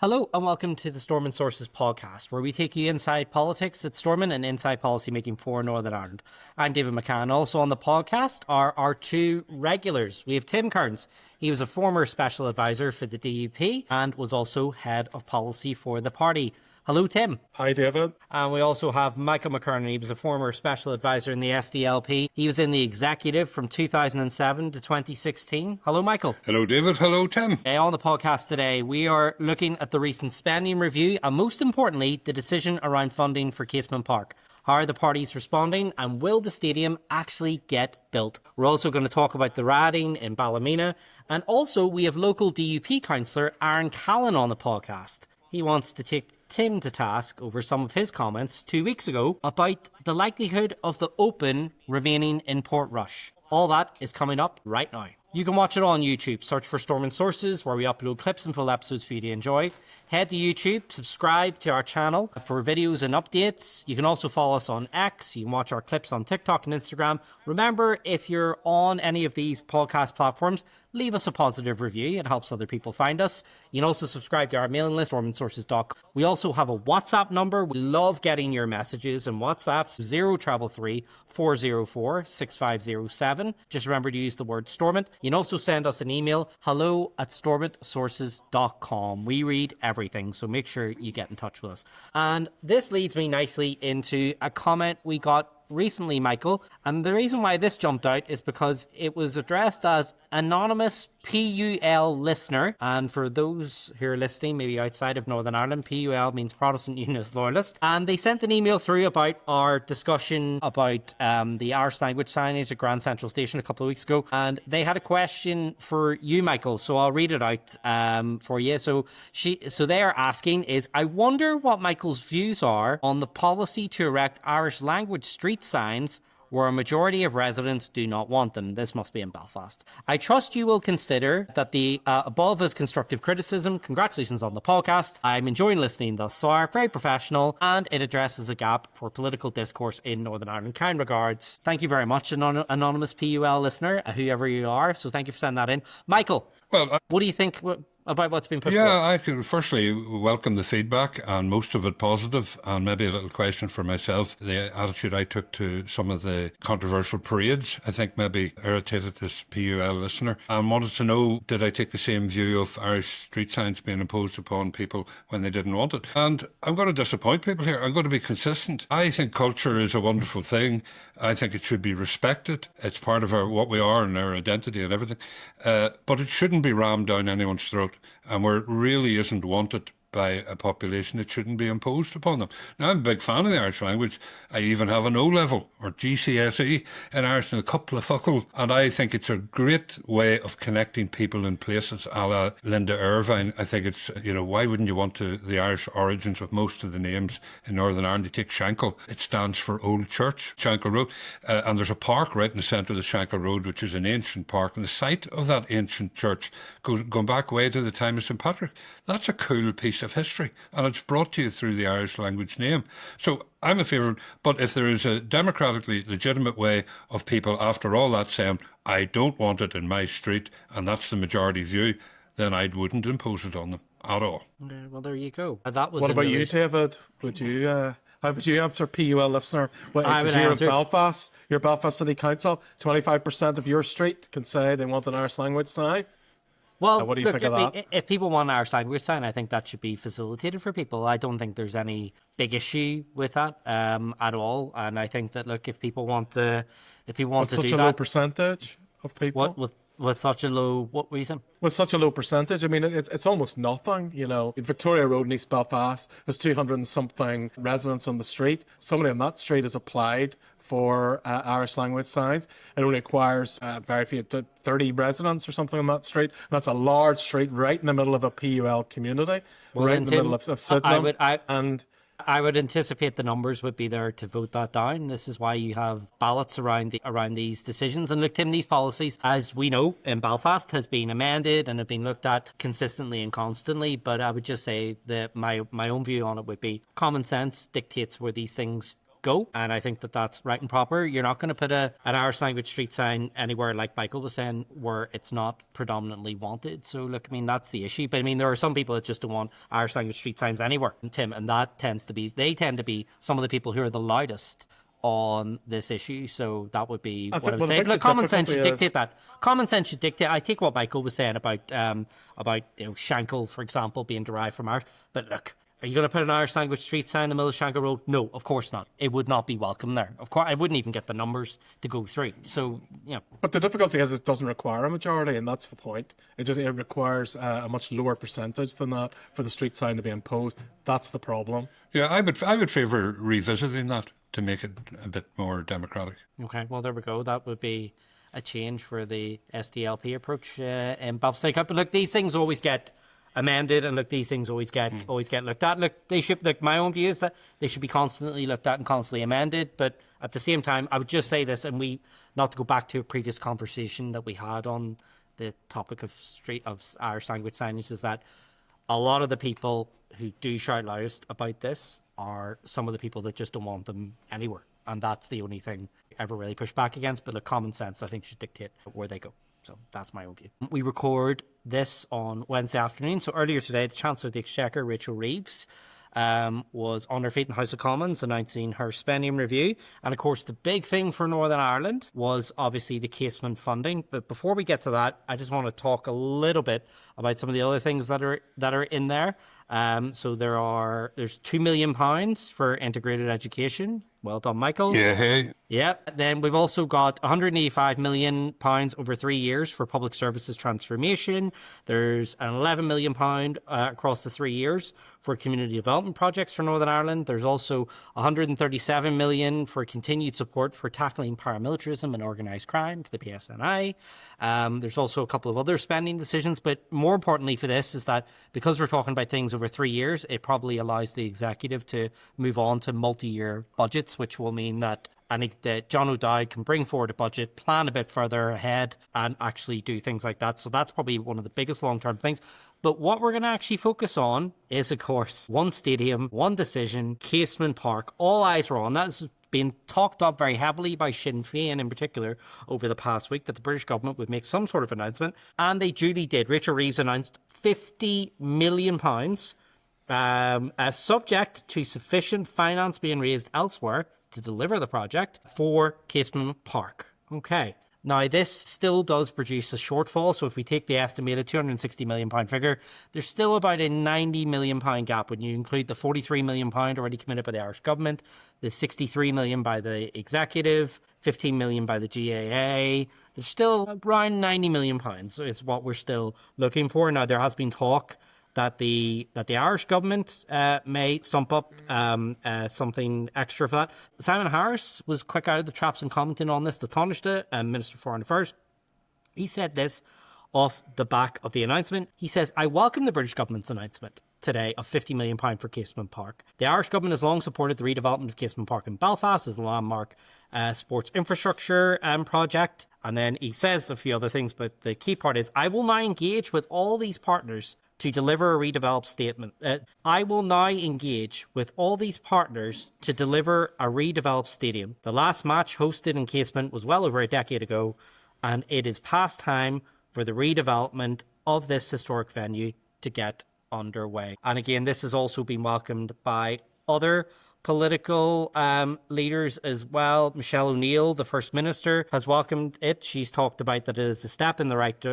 Hello and welcome to the Stormont Sources podcast, where we take you inside politics at Stormont and inside policymaking for Northern Ireland. I'm David McCann. Also on the podcast are our two regulars. We have Tim Cairns. He was a former special advisor for the DUP and was also head of policy for the party. Hello, Tim. Hi, David. And we also have Micheal McKernan. He was a former special advisor in the SDLP. He was in the executive from 2007 to 2016. Hello, Micheal. Hello, David. Hello, Tim. On the podcast today, we are looking at the recent Spendium review and, most importantly, the decision around funding for Casement Park. How are the parties responding, and will the stadium actually get built? We're also going to talk about the rioting in Ballymena, and also we have local DUP councillor Aaron Callan on the podcast. He wants to take Tim to task over some of his comments 2 weeks ago about the likelihood of the Open remaining in Portrush. All that is coming up right now. You can watch it on YouTube. Search for Stormont Sources, where we upload clips and full episodes for you to enjoy. Head to YouTube, subscribe to our channel for videos and updates. You can also follow us on X. You can watch our clips on TikTok and Instagram. Remember, if you're on any of these podcast platforms, leave us a positive review. It helps other people find us. You can also subscribe to our mailing list, stormontsources.com. We also have a WhatsApp number. We love getting your messages and WhatsApps, 0333 404 6507. Just remember to use the word Stormont. You can also send us an email, hello@stormontsources.com. We read everything, so make sure you get in touch with us. And this leads me nicely into a comment we got recently, Micheal, and the reason why this jumped out is because it was addressed as anonymous PUL listener, and for those who are listening maybe outside of Northern Ireland, PUL means Protestant Unionist Loyalist, and they sent an email through about our discussion about the Irish language signage at Grand Central Station a couple of weeks ago, and they had a question for you, Micheal, so I'll read it out for you. So they are asking is, I wonder what Michael's views are on the policy to erect Irish language street signs where a majority of residents do not want them. This must be in Belfast. I trust you will consider that the above is constructive criticism. Congratulations on the podcast. I'm enjoying listening thus far. Very professional, and it addresses a gap for political discourse in Northern Ireland. Kind regards. Thank you very much, anonymous PUL listener, whoever you are. So thank you for sending that in. Micheal, what do you think about what's been put forward? I can firstly welcome the feedback, and most of it positive, and maybe a little question for myself. The attitude I took to some of the controversial parades, I think maybe irritated this PUL listener, and wanted to know, did I take the same view of Irish street signs being imposed upon people when they didn't want it? And I'm going to disappoint people here. I'm going to be consistent. I think culture is a wonderful thing. I think it should be respected. It's part of what we are and our identity and everything. But it shouldn't be rammed down anyone's throat. And where it really isn't wanted by a population, it shouldn't be imposed upon them. Now, I'm a big fan of the Irish language. I even have an O-level or GCSE in Irish and a couple of fuckle. And I think it's a great way of connecting people in places a la Linda Irvine. I think it's, why wouldn't you want the Irish origins of most of the names in Northern Ireland? You take Shankle, it stands for Old Church, Shankle Road. And there's a park right in the centre of the Shankle Road, which is an ancient park. And the site of that ancient church, going back way to the time of St. Patrick, that's a cool piece of history, and it's brought to you through the Irish language name. So I'm a favourite, but if there is a democratically legitimate way of people, after all that, saying, I don't want it in my street, and that's the majority view, then I wouldn't impose it on them at all. Okay, well, there you go. That was. What about you, David? Would you? How would you answer, PUL listener? Well, because you're in Belfast, your Belfast City Council, 25% of your street can say they want an Irish language sign. Well, what do you think of that? If people want Irish language sign, I think that should be facilitated for people. I don't think there's any big issue with that at all. And I think that, look, if people want to do that, such a low percentage of people. With such a low, what were you saying? With such a low percentage, I mean, it's almost nothing, Victoria Road in East Belfast has 200 and something residents on the street. Somebody on that street has applied for Irish language signs. It only requires very few, 30 residents or something on that street. And that's a large street right in the middle of a PUL community, right in the middle of Sydenham. I would anticipate the numbers would be there to vote that down. This is why you have ballots around these decisions. And look, Tim, these policies, as we know, in Belfast, has been amended and have been looked at consistently and constantly. But I would just say that my own view on it would be common sense dictates where these things go. And I think that that's right and proper. You're not going to put an Irish language street sign anywhere, like Michael was saying, where it's not predominantly wanted. So look, I mean, that's the issue. But I mean, there are some people that just don't want Irish language street signs anywhere, Tim, and they tend to be some of the people who are the loudest on this issue. So that would be what I would say. But look, common sense should dictate that. Common sense should dictate. I take what Michael was saying about Shankill, for example, being derived from Irish. But look, are you going to put an Irish language street sign in the middle of Shankill Road? No, of course not. It would not be welcome there. Of course, I wouldn't even get the numbers to go through. So, But the difficulty is it doesn't require a majority, and that's the point. It requires a much lower percentage than that for the street sign to be imposed. That's the problem. Yeah, I would favour revisiting that to make it a bit more democratic. Okay, well, there we go. That would be a change for the SDLP approach in Belfast. But look, these things always get amended, and look, these things always get looked at. Look, they should. Look, my own view is that they should be constantly looked at and constantly amended. But at the same time, I would just say this, and not to go back to a previous conversation that we had on the topic of Irish language signage, is that a lot of the people who do shout loudest about this are some of the people that just don't want them anywhere, and that's the only thing I ever really push back against. But the common sense, I think, should dictate where they go. So that's my own view. We record this on Wednesday afternoon. So earlier today, the Chancellor of the Exchequer, Rachel Reeves, was on her feet in the House of Commons announcing her Spendium review. And of course, the big thing for Northern Ireland was obviously the Casement funding. But before we get to that, I just want to talk a little bit about some of the other things that are in there. So there's £2 million for integrated education. Well done, Michael. Yeah, hey. Yeah. Then we've also got £185 million over 3 years for public services transformation. There's an £11 million across the 3 years for community development projects for Northern Ireland. There's also £137 million for continued support for tackling paramilitarism and organised crime to the PSNI. There's also a couple of other spending decisions, but more importantly for this is that because we're talking about things over 3 years, it probably allows the executive to move on to multi-year budgets, which will mean that John O'Dowd can bring forward a budget, plan a bit further ahead, and actually do things like that. So that's probably one of the biggest long-term things. But what we're going to actually focus on is, of course, one stadium, one decision, Casement Park. All eyes are on. That's been talked up very heavily by Sinn Féin in particular over the past week, that the British government would make some sort of announcement. And they duly did. Rachel Reeves announced £50 million subject to sufficient finance being raised elsewhere to deliver the project for Casement Park. Okay. Now, this still does produce a shortfall. So if we take the estimated £260 million figure, there's still about a £90 million gap when you include the £43 million already committed by the Irish government, the £63 million by the executive, £15 million by the GAA. There's still around £90 million is what we're still looking for. Now, there has been talk that the Irish government may stump up something extra for that. Simon Harris was quick out of the traps and commenting on this. The Taoiseach, Minister for Foreign Affairs, he said this off the back of the announcement. He says, "I welcome the British government's announcement today of £50 million for Casement Park. The Irish government has long supported the redevelopment of Casement Park in Belfast as a landmark sports infrastructure project." And then he says a few other things, but the key part is, "I will now engage with all these partners to deliver a redeveloped statement. I will now engage with all these partners to deliver a redeveloped stadium. The last match hosted in Casement was well over a decade ago, and it is past time for the redevelopment of this historic venue to get underway." And again, this has also been welcomed by other political leaders as well. Michelle O'Neill, the First Minister, has welcomed it. She's talked about that it is a step in the right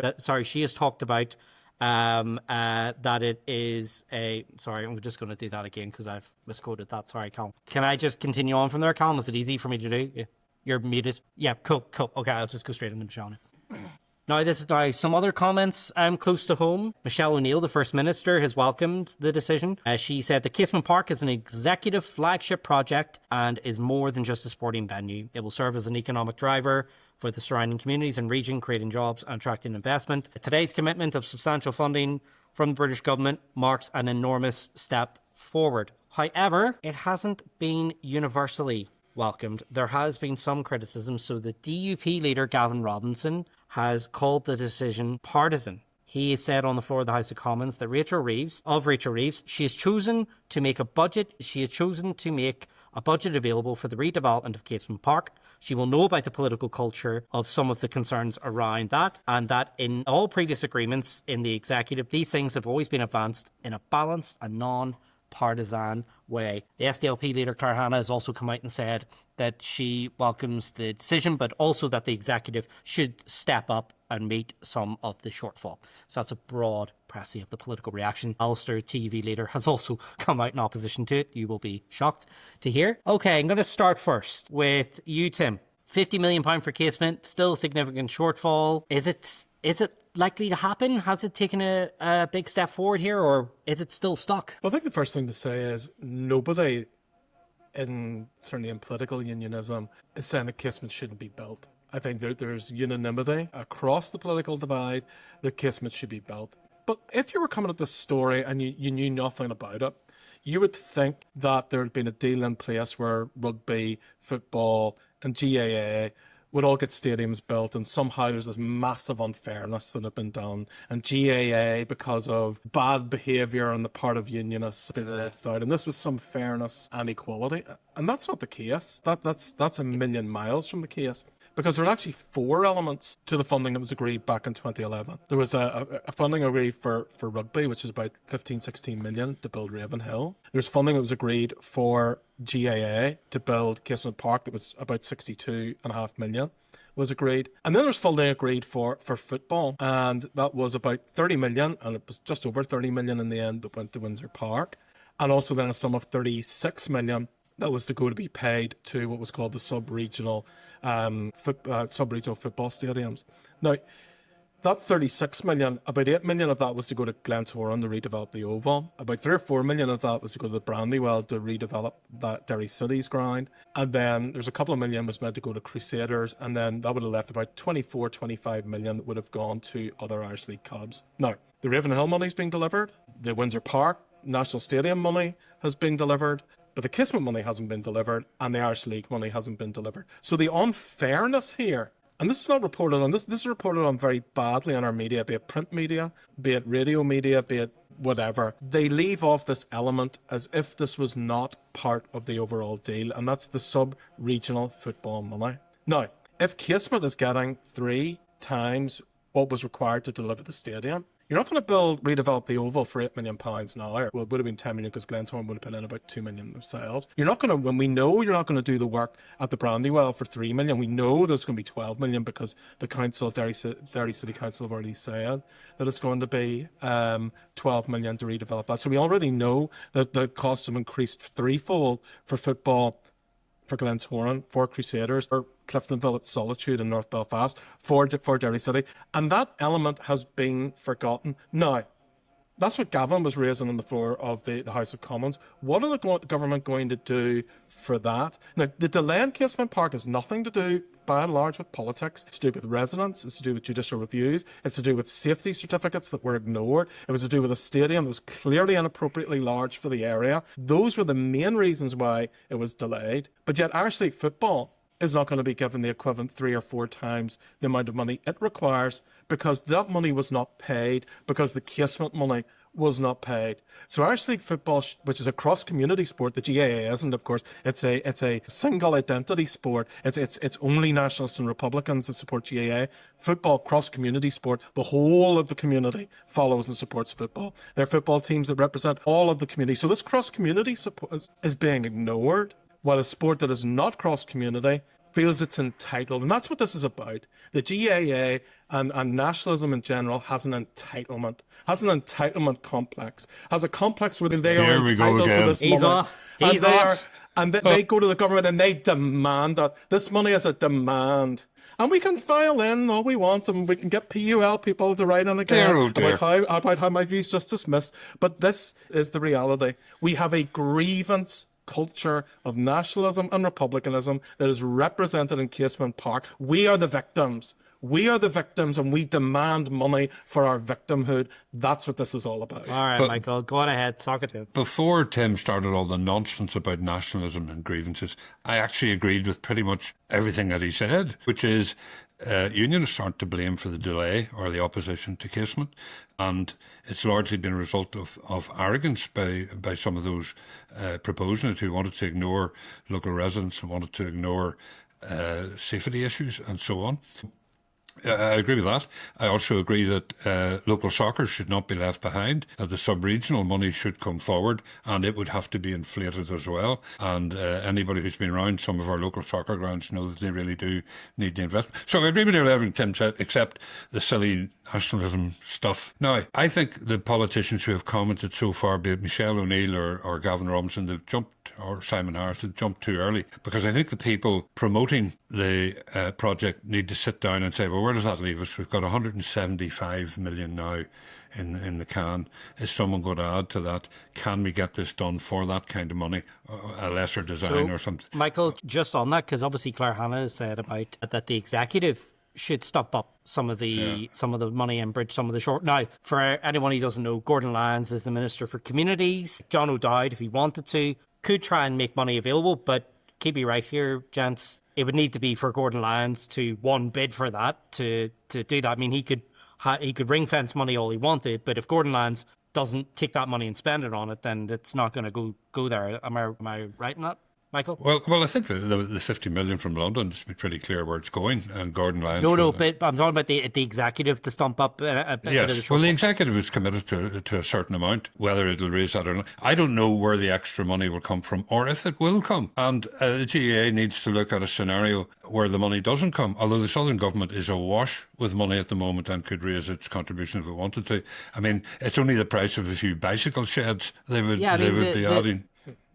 she has talked about that it is I'm just going to do that again because I've misquoted that. Sorry, Callum. Can I just continue on from there, Callum? Is it easy for me to do? Yeah. You're muted. Yeah, cool. Okay, I'll just go straight into Michelle now. Now, this is now some other comments close to home. Michelle O'Neill, the First Minister, has welcomed the decision. She said the Casement Park is an executive flagship project and is more than just a sporting venue. It will serve as an economic driver for the surrounding communities and region, creating jobs and attracting investment. Today's commitment of substantial funding from the British government marks an enormous step forward. However, it hasn't been universally welcomed. There has been some criticism. So the DUP leader, Gavin Robinson, has called the decision partisan. He said on the floor of the House of Commons that Rachel Reeves, she has chosen to make a a budget available for the redevelopment of Casement Park. She will know about the political culture of some of the concerns around that, and that in all previous agreements in the executive, these things have always been advanced in a balanced and non-partisan way. The SDLP leader, Claire Hanna, has also come out and said that she welcomes the decision, but also that the executive should step up and meet some of the shortfall. So that's a broad précis of the political reaction. Ulster TV leader has also come out in opposition to it. You will be shocked to hear. Okay, I'm going to start first with you, Tim. £50 million for Casement, still a significant shortfall. Is it likely to happen? Has it taken a big step forward here, or is it still stuck? Well, I think the first thing to say is nobody, certainly in political unionism, is saying that Casement shouldn't be built. I think there's unanimity across the political divide that Casement should be built. But if you were coming at this story and you knew nothing about it, you would think that there had been a deal in place where rugby, football and GAA would all get stadiums built, and somehow there's this massive unfairness that had been done, and GAA, because of bad behaviour on the part of unionists, been left out, and this was some fairness and equality. And that's not the case. That's a million miles from the case. Because there are actually four elements to the funding that was agreed back in 2011. There was a funding agreed for rugby, which is about 16 million to build Ravenhill. There's funding that was agreed for GAA to build Casement Park that was about 62.5 million was agreed. And then there's funding agreed for football, and that was about 30 million, and it was just over 30 million in the end that went to Windsor Park. And also then a sum of 36 million that was to go to be paid to what was called the sub-regional football stadiums. Now, that 36 million, about 8 million of that was to go to Glentoran to redevelop the Oval. About 3 or 4 million of that was to go to the Brandywell to redevelop that Derry City's ground. And then there's a couple of million was meant to go to Crusaders, and then that would have left about 24, 25 million that would have gone to other Irish League clubs. Now, the Ravenhill money's being delivered. The Windsor Park National Stadium money has been delivered. But the Casement money hasn't been delivered, and the Irish League money hasn't been delivered. So the unfairness here, and this is not reported on, this is reported on very badly in our media, be it print media, be it radio media, be it whatever. They leave off this element as if this was not part of the overall deal, and that's the sub-regional football money. Now, if Casement is getting 3 times what was required to deliver the stadium, you're not going to redevelop the Oval for £8 million now. Well, it would have been 10 million because Glentoran would have put in about 2 million themselves. You're not going to, when we know you're not going to do the work at the Brandywell for 3 million, we know there's going to be 12 million because the council, Derry City Council, have already said that it's going to be 12 million to redevelop that. So we already know that the costs have increased threefold for football, for Glentoran, for Crusaders, for Cliftonville at Solitude in North Belfast, for Derry City, and that element has been forgotten. Now, that's what Gavin was raising on the floor of the House of Commons. What are the government going to do for that? Now, the delay in Casement Park has nothing to do, by and large, with politics. It's to do with residents, it's to do with judicial reviews, it's to do with safety certificates that were ignored, it was to do with a stadium that was clearly inappropriately large for the area. Those were the main reasons why it was delayed. But yet Irish League football is not going to be given the equivalent 3 or 4 times the amount of money it requires because that money was not paid, because the Casement money was not paid. So Irish League football, which is a cross-community sport, the GAA isn't, of course. It's a single identity sport. It's only nationalists and Republicans that support GAA. Football, cross-community sport. The whole of the community follows and supports football. There are football teams that represent all of the community. So this cross-community support is being ignored, while a sport that is not cross-community feels it's entitled. And that's what this is about. The GAA and nationalism in general has an entitlement complex, has a complex where they are entitled to this money. And they go to the government and they demand that this money is a demand. And we can file in all we want, and we can get PUL people to write on again about how my view's just dismissed. But this is the reality. We have a grievance culture of nationalism and republicanism that is represented in Casement Park. We are the victims. We are the victims, and we demand money for our victimhood. That's what this is all about. All right, Michael, go on ahead, talk it to him. Before Tim started all the nonsense about nationalism and grievances, I actually agreed with pretty much everything that he said, which is unionists aren't to blame for the delay or the opposition to Casement, and it's largely been a result of arrogance by some of those proposing it, who wanted to ignore local residents and wanted to ignore safety issues and so on. I agree with that. I also agree that local soccer should not be left behind, that the sub-regional money should come forward, and it would have to be inflated as well. And anybody who's been around some of our local soccer grounds knows they really do need the investment. So I agree with everything Tim said, except the silly nationalism stuff. Now, I think the politicians who have commented so far, be it Michelle O'Neill or Gavin Robinson, they've jumped, or Simon Harris, they've jumped too early, because I think the people promoting the project need to sit down and say, well, where does that leave us? We've got 175 million now in the can. Is someone going to add to that? Can we get this done for that kind of money? A lesser design or something? Michael, just on that, because obviously Claire Hanna has said about that the executive should stump up some of the money and bridge some of the short. Now, for anyone who doesn't know, Gordon Lyons is the Minister for Communities. John O'Dowd, if he wanted to, could try and make money available, but keep me right here, gents, it would need to be for Gordon Lyons to bid for that, to do that. I mean, he could ring fence money all he wanted, but if Gordon Lyons doesn't take that money and spend it on it, then it's not going to go there. Am I right in that, Michael? Well, I think the 50 million from London is pretty clear where it's going, and Gordon Lyons... No, but I'm talking about the executive to stump up a bit of the shortfall. Well, the executive is committed to a certain amount, whether it'll raise that or not. I don't know where the extra money will come from, or if it will come. And the GAA needs to look at a scenario where the money doesn't come, although the Southern Government is awash with money at the moment and could raise its contribution if it wanted to. I mean, it's only the price of a few bicycle sheds they would be adding.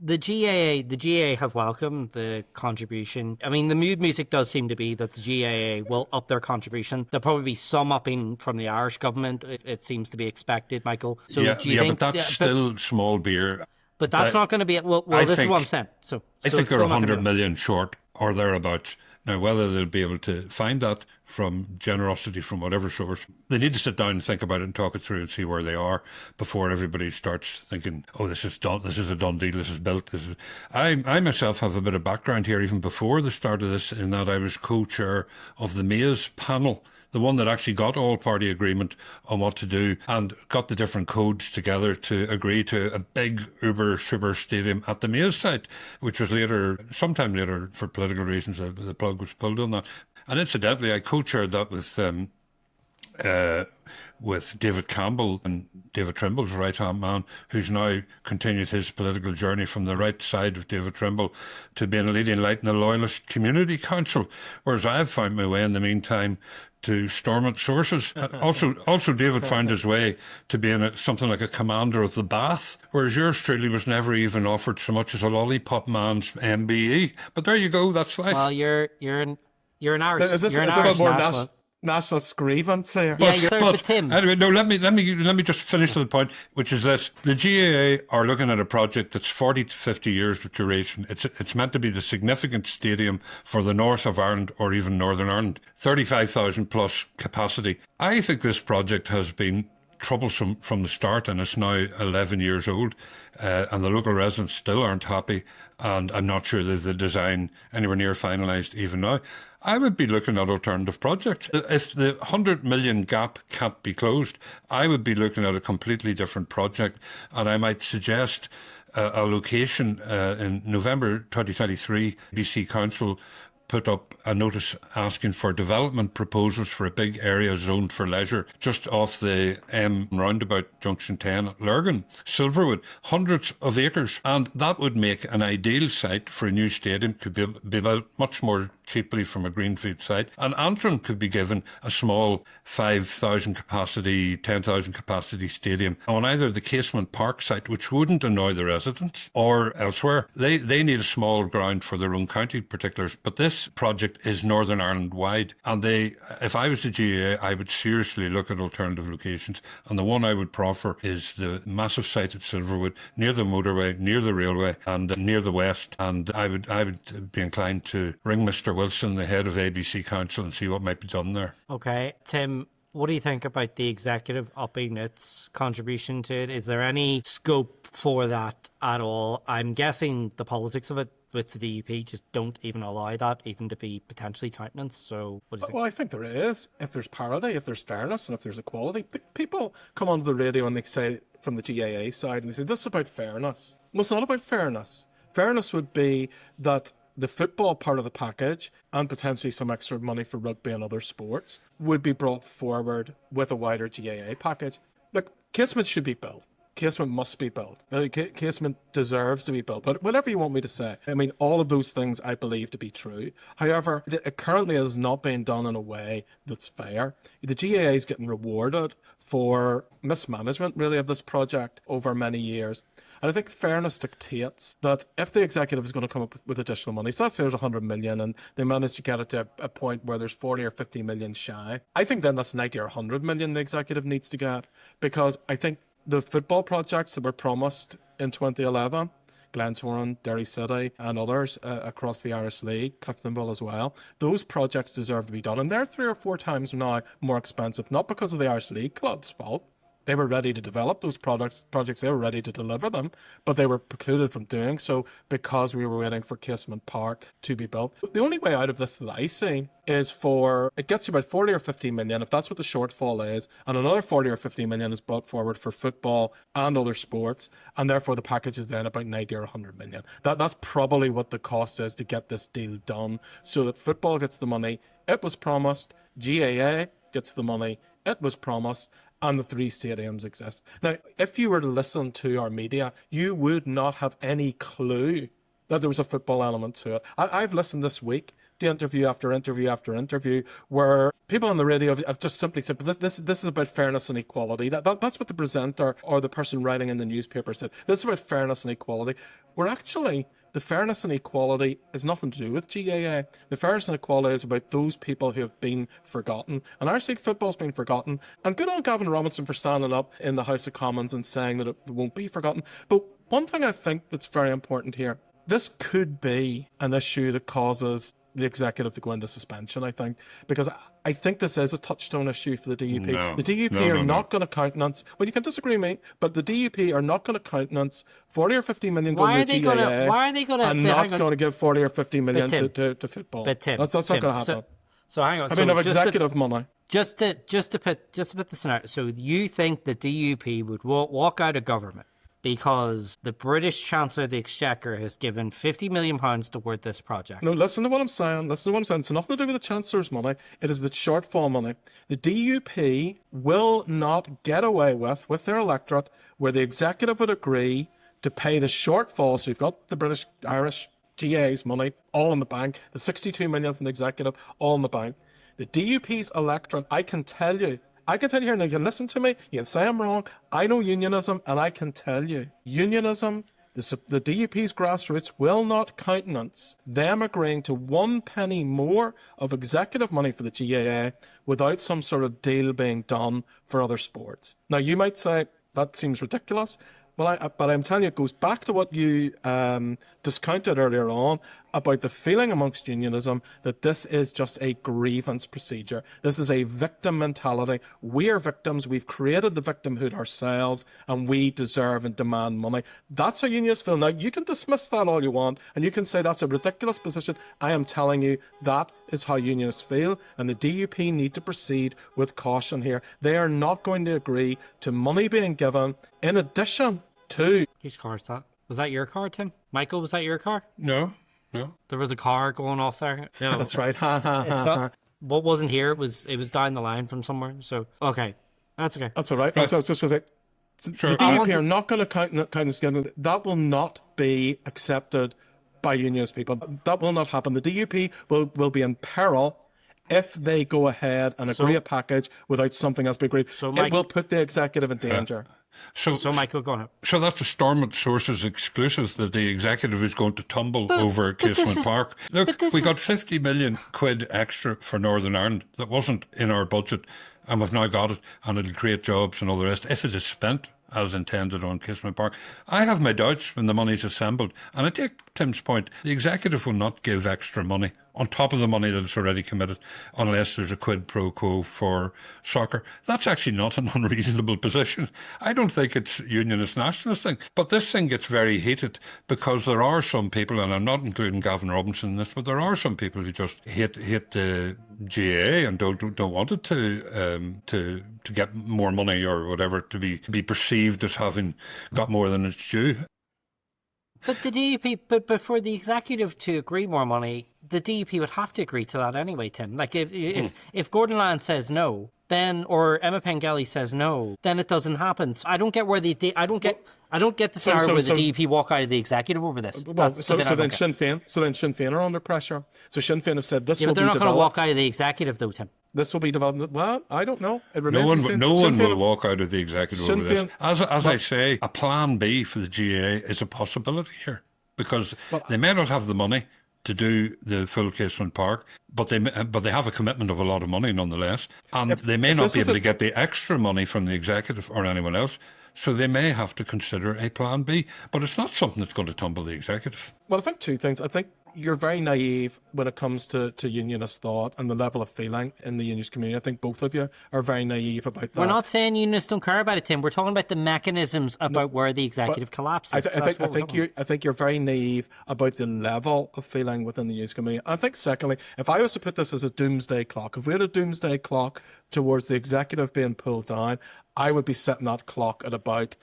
The GAA have welcomed the contribution. I mean, the mood music does seem to be that the GAA will up their contribution. There'll probably be some upping from the Irish government. It seems to be expected, Michael. So do you think, but that's still small beer. But that's not going to be it. Well, this is what I'm saying. I think they're 100 million short or thereabouts. Now, whether they'll be able to find that from generosity from whatever source, they need to sit down and think about it and talk it through and see where they are before everybody starts thinking, oh, this is done, this is a done deal, this is built. I myself have a bit of background here even before the start of this, in that I was co-chair of the Maze panel, the one that actually got all-party agreement on what to do and got the different codes together to agree to a big uber-super stadium at the Maze site, which was sometime later, for political reasons, the plug was pulled on that. And incidentally, I co-chaired that with David Campbell, and David Trimble's right-hand man, who's now continued his political journey from the right side of David Trimble to being a leading light in the Loyalist Community Council, whereas I've found my way in the meantime to Stormont sources. Also, David found his way to being something like a commander of the Bath, whereas yours truly was never even offered so much as a lollipop man's MBE. But there you go, that's life. Well, you're an Irish. Is this Irish more national. nationalist grievance here? Yeah, you're but Tim. Anyway, no, let me just finish the point, which is this. The GAA are looking at a project that's 40 to 50 years of duration. It's meant to be the significant stadium for the north of Ireland or even Northern Ireland. 35,000 plus capacity. I think this project has been troublesome from the start, and it's now 11 years old, and the local residents still aren't happy, and I'm not sure that the design anywhere near finalised even now. I would be looking at alternative projects. If the 100 million gap can't be closed, I would be looking at a completely different project, and I might suggest a location in November 2023. BC Council put up a notice asking for development proposals for a big area zoned for leisure just off the M roundabout junction 10 at Lurgan, Silverwood, hundreds of acres, and that would make an ideal site for a new stadium. Could be built much more cheaply from a greenfield site, and Antrim could be given a small 5,000 capacity, 10,000 capacity stadium on either the Casement Park site, which wouldn't annoy the residents, or elsewhere. They need a small ground for their own county particulars, but this project is Northern Ireland wide, and if I was the GAA, I would seriously look at alternative locations, and the one I would proffer is the massive site at Silverwood, near the motorway, near the railway, and near the west, and I would be inclined to ring Mr. Wilson, the head of ABC Council, and see what might be done there. Okay, Tim, what do you think about the executive upping its contribution to it? Is there any scope for that at all? I'm guessing the politics of it with the DUP just don't even allow that even to be potentially countenanced. So what do you think? Well, I think there is. If there's parity, if there's fairness, and if there's equality, people come onto the radio and they say from the GAA side, and they say, this is about fairness. Well, it's not about fairness. Fairness would be that the football part of the package and potentially some extra money for rugby and other sports would be brought forward with a wider GAA package. Look, Casement should be built. Casement must be built. Casement deserves to be built. But whatever you want me to say, I mean, all of those things I believe to be true. However, it currently is not being done in a way that's fair. The GAA is getting rewarded for mismanagement, really, of this project over many years. And I think fairness dictates that if the executive is going to come up with additional money, so let's say there's 100 million and they manage to get it to a point where there's 40 or 50 million shy, I think then that's 90 or 100 million the executive needs to get, because I think the football projects that were promised in 2011, Glentoran, Derry City and others across the Irish League, Cliftonville as well, those projects deserve to be done. And they're 3 or 4 times now more expensive, not because of the Irish League club's fault. They were ready to develop those projects, they were ready to deliver them, but they were precluded from doing so because we were waiting for Casement Park to be built. The only way out of this that I see is it gets you about 40 or 50 million, if that's what the shortfall is, and another 40 or 50 million is brought forward for football and other sports, and therefore the package is then about 90 or 100 million. That's probably what the cost is to get this deal done, so that football gets the money it was promised, GAA gets the money it was promised, and the 3 stadiums exist. Now, if you were to listen to our media, you would not have any clue that there was a football element to it. I've listened this week to interview after interview after interview where people on the radio have just simply said, but this is about fairness and equality. That's what the presenter or the person writing in the newspaper said. This is about fairness and equality. We're actually... The fairness and equality is nothing to do with GAA. The fairness and equality is about those people who have been forgotten. And Irish League football's been forgotten. And good on Gavin Robinson for standing up in the House of Commons and saying that it won't be forgotten. But one thing I think that's very important here, this could be an issue that causes the executive to go into suspension, I think, because I think this is a touchstone issue for the DUP. No. The DUP are not going to countenance, well, you can disagree with me, but the DUP are not going to countenance 40 or 50 million going to GAA. Why are they going to... And not going to give 40 or 50 million to football. But Tim, that's not going to happen. So hang on. I mean, of executive money. Just to put the scenario. So you think the DUP would walk out of government because the British Chancellor of the Exchequer has given £50 million toward this project? No, listen to what I'm saying. It's nothing to do with the Chancellor's money. It is the shortfall money. The DUP will not get away with their electorate where the executive would agree to pay the shortfall. So you've got the British, Irish, GA's money all in the bank, the 62 million from the executive all in the bank. The DUP's electorate, I can tell you here, and you can listen to me, you can say I'm wrong, I know unionism, and I can tell you, unionism, the DUP's grassroots will not countenance them agreeing to 1 penny more of executive money for the GAA without some sort of deal being done for other sports. Now, you might say, that seems ridiculous. Well, but I'm telling you, it goes back to what you discounted earlier on about the feeling amongst unionism that this is just a grievance procedure. This is a victim mentality. We are victims. We've created the victimhood ourselves, and we deserve and demand money. That's how unionists feel. Now, you can dismiss that all you want, and you can say that's a ridiculous position. I am telling you that is how unionists feel, and the DUP need to proceed with caution here. They are not going to agree to money being given in addition to... Whose car is that? Was that your car, Tim? Michael, was that your car? No. There was a car going off there. No. That's right. What wasn't here? It was down the line from somewhere. So okay, that's okay. That's all right. So I was just going to say, the DUP are not going to count this together. That will not be accepted by unionist people. That will not happen. The DUP will be in peril if they go ahead and agree a package without something else being agreed. It will put the executive in danger. So Michael, go on. So that's a Stormont sources exclusive that the executive is going to tumble over Casement Park. Look, we got 50 million quid extra for Northern Ireland that wasn't in our budget, and we've now got it, and it'll create jobs and all the rest if it is spent as intended on Casement Park. I have my doubts when the money's assembled, and I take Tim's point. The executive will not give extra money on top of the money that's already committed, unless there's a quid pro quo for soccer. That's actually not an unreasonable position. I don't think it's unionist nationalist thing, but this thing gets very heated because there are some people, and I'm not including Gavin Robinson in this, but there are some people who just hate the GAA and don't want it to get more money or whatever, to be perceived as having got more than its due. But the DUP, but for the executive to agree more money, the DUP would have to agree to that anyway, Tim. Like if Gordon Land says no, then, or Emma Pengelly says no, then it doesn't happen. So I don't get where I don't get the scenario where the DUP walk out of the executive over this. Well, so then Sinn Féin are under pressure. So Sinn Féin have said this will be developed. But they're not going to walk out of the executive, though, Tim. This will be developed. Well, I don't know. It no one will walk out of the executive over this. As I say, a plan B for the GAA is a possibility here, because they may not have the money to do the full Casement Park, but they have a commitment of a lot of money nonetheless, and they may not be able to get the extra money from the executive or anyone else. So they may have to consider a plan B, but it's not something that's going to tumble the executive. Well, I think two things. I think you're very naive when it comes to unionist thought and the level of feeling in the unionist community. I think both of you are very naive about that. We're not saying unionists don't care about it, Tim. We're talking about the mechanisms about where the executive collapses. I think you're very naive about the level of feeling within the unionist community. I think secondly, if I was to put this as a doomsday clock, if we had a doomsday clock towards the executive being pulled down, I would be setting that clock at about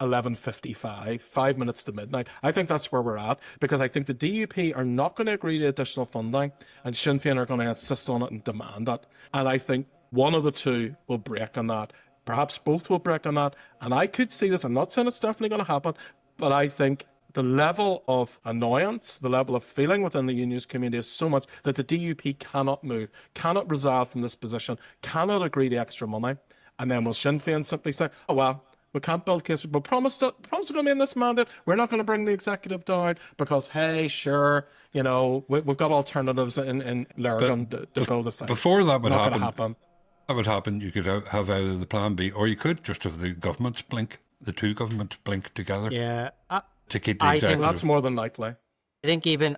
11:55, 5 minutes to midnight. I think that's where we're at, because I think the DUP are not going to agree to additional funding, and Sinn Féin are going to insist on it and demand it. And I think one of the two will break on that. Perhaps both will break on that. And I could see this. I'm not saying it's definitely going to happen, but I think the level of annoyance, the level of feeling within the unionist community is so much that the DUP cannot move, cannot resolve from this position, cannot agree to extra money. And then will Sinn Féin simply say, oh, well, we can't build case. We'll promise we're going to be in this mandate. We're not going to bring the executive down because, hey, sure, you know, we've got alternatives in Lurgan to build a site. Before that would happen, you could have either the plan B, or you could just have the governments blink, the two governments blink together. Yeah, to keep the executive. That's more than likely. I think even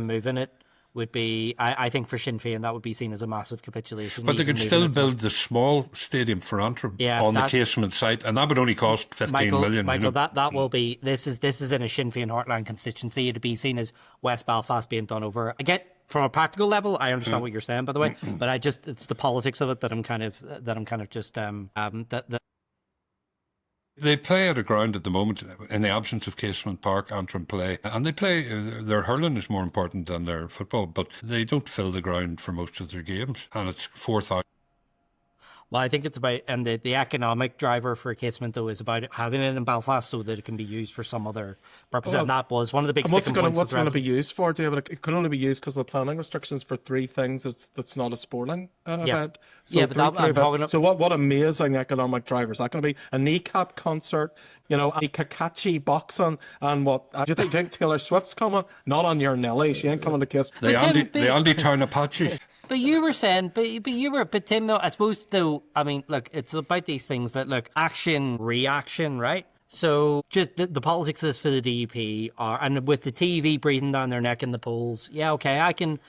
moving it would be, I think for Sinn Féin that would be seen as a massive capitulation. But they could still build the small stadium for Antrim on the Casement site, and that would only cost 15 million. Michael, that will be, this is in a Sinn Féin heartland constituency. It'd be seen as West Belfast being done over. Again, from a practical level, I understand what you're saying, by the way, but it's the politics of it that I'm kind of just They play at a ground at the moment, in the absence of Casement Park, Antrim play, and they play, their hurling is more important than their football, but they don't fill the ground for most of their games, and it's 4,000. Well, I think it's about, and the economic driver for Casement, though, is about having it in Belfast so that it can be used for some other purpose. And that was one of the big sticking points. What's going to be used for, David? It can only be used because of the planning restrictions for three things. That's not a sporting event. So so what amazing economic driver is that going to be? A kneecap concert, you know, a Kakachi boxing, and what? Do you think Taylor Swift's coming? Not on your Nelly. She ain't coming to Casement. The Andy Town Apache. But you were saying, but Tim, though, I suppose, though, I mean, look, it's about these things that, look, action, reaction, right? So just the politics is for the DUP are, and with the TV breathing down their neck in the polls, yeah, okay, I can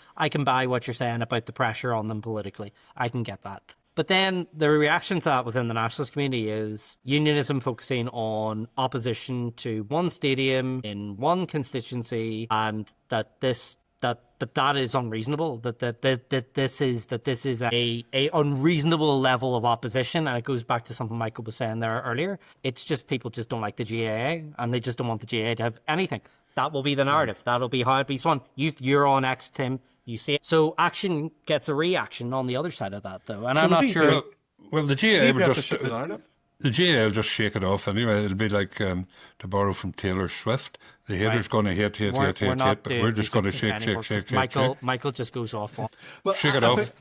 buy what you're saying about the pressure on them politically. I can get that. But then the reaction to that within the nationalist community is unionism focusing on opposition to one stadium in one constituency, and that is unreasonable. That this is a unreasonable level of opposition, and it goes back to something Michael was saying there earlier. It's just people just don't like the GAA, and they just don't want the GAA to have anything. That will be the narrative. That'll be how it be spun. You're on X, Tim. You see it. So action gets a reaction on the other side of that, though, and I'm not sure. Well, the GAA will just the GAA will just shake it off anyway. It'll be like, to borrow from Taylor Swift, the haters going to hate, but we're just going to shake. Michael just goes off. Shake it off.